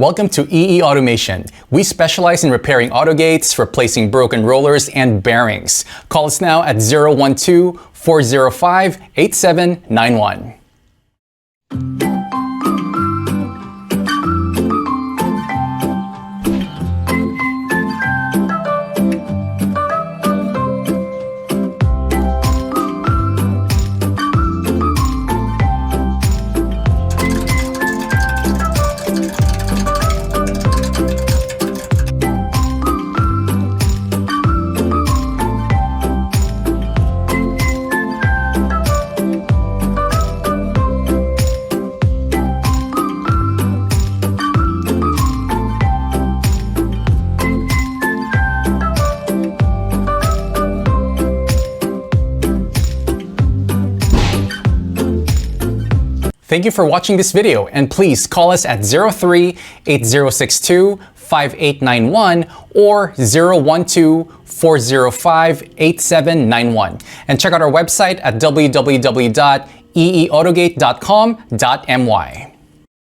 Welcome to EE Automation. We specialize in repairing autogates, replacing broken rollers, and bearings. Call us now at 012-405-8791. Thank you for watching this video, and please call us at 03-8062-5891 or 012-405-8791. And check out our website at www.eeautogate.com.my.